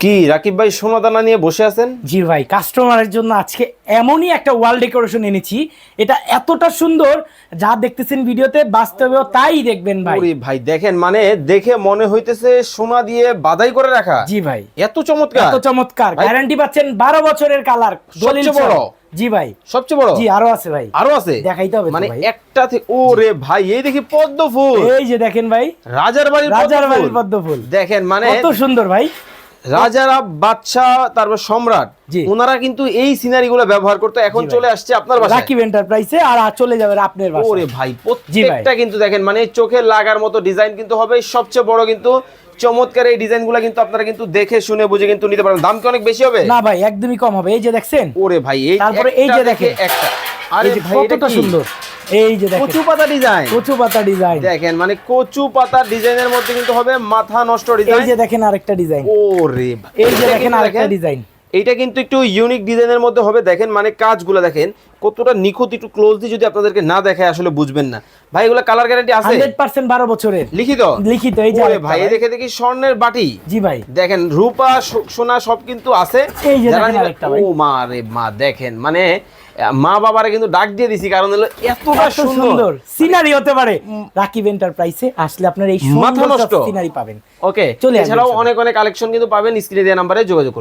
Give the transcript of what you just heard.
কি রাকিব ভাই সোনা দানা নিয়ে বসে আছেন? জি ভাই, কাস্টমারের জন্য আজকে এমনই একটা ওয়াল ডেকোরেশন এনেছি। এটা এতটা সুন্দর, যা দেখতেছেন ভিডিওতে বাস্তবেও তাই দেখবেন ভাই। ওরে ভাই দেখেন, মানে দেখে মনে হইতেছে সোনা দিয়ে বাধাই করে রাখা। জি ভাই, এত চমৎকার, এত চমৎকার, ভাই। গ্যারান্টি পাচ্ছেন 12 বছরের কালার, দলিল সবচেয়ে বড়? সহ। জি ভাই, সবচেয়ে বড়? জি আরো আছে ভাই, আরো আছে? দেখাইতে হবে তো মানে ভাই। একটা থেকে ওরে ভাই, এই দেখি পদ্ম ফুল। এই যে দেখেন ভাই, রাজার বাড়ির রাজার বাড়ির পদ্ম ফুল। দেখেন মানে কত সুন্দর ভাই। রাজারা, বাদশাহ, তারপর সম্রাট, জি। ওনারা কিন্তু এই সিনারি গুলো ব্যবহার করতে এখন জি ভাই। চলে আসছে আপনার বাসায়। রাকিব এন্টারপ্রাইজে, আর চলে যাবে আপনার বাসায়। ওরে ভাই, জি ভাই। প্রত্যেকটা কিন্তু দেখেন মানে চোখে লাগার মতো ডিজাইন কিন্তু হবে। সবচেয়ে বড় কিন্তু চমৎকার এই ডিজাইনগুলো কিন্তু আপনারা কিন্তু দেখে শুনে বুঝে কিন্তু নিতে পারবেন। দাম কি অনেক বেশি হবে? না ভাই, একদমই কম হবে। এই যে দেখছেন, ওরে ভাই, এই তারপরে এই যে একটা দেখেন, থেকে একটা, আরে এই যে ভাই এটা কতটা কি? সুন্দর। এই যে দেখেন, কচু পাতা ডিজাইন। কচু পাতা ডিজাইন। দেখেন মানে কচু পাতা ডিজাইনের মধ্যে কিন্তু হবে মাথা নষ্ট এই ডিজাইন। যে দেখেন আরেকটা ডিজাইন। ওরে ভাই, এই যে এটা দেখেন কিন্তু আরেকটা ডিজাইন। এইটা কিন্তু একটু ইউনিক ডিজাইনের মধ্যে হবে। দেখেন মানে কাজগুলো দেখেন কতটা নিখুঁত, একটু ক্লোজলি যদি আপনাদেরকে না দেখায় আসলে বুঝবেন না। ভাই এগুলো কালার গ্যারান্টি আছে? 100% 12 বছরের লিখিত? লিখিত। এই যে ওরে আরেকটা ভাই, এই দেখে দেখি স্বর্ণের বাটি। জি ভাই, দেখেন রূপা সোনা সব কিন্তু আছে। এই যে যারা দেখেন নিবে- আরেকটা ভাই। ও মা রে মা, দেখেন মানে মা বাবারে কিন্তু ডাক দিয়ে দিছি, কারণ হলো এতটা এত সুন্দর সুন্দর সিনারি হতে পারে। রাকিব এন্টারপ্রাইজে আসলে আপনার এই মাথা সুন্দর নষ্ট সিনারি পাবেন। ওকে। চলে আসবেন এছাড়াও সবাই। অনেক অনেক কালেকশন কিন্তু পাবেন। স্ক্রিনে দেওয়া নাম্বারে যোগাযোগ করুন।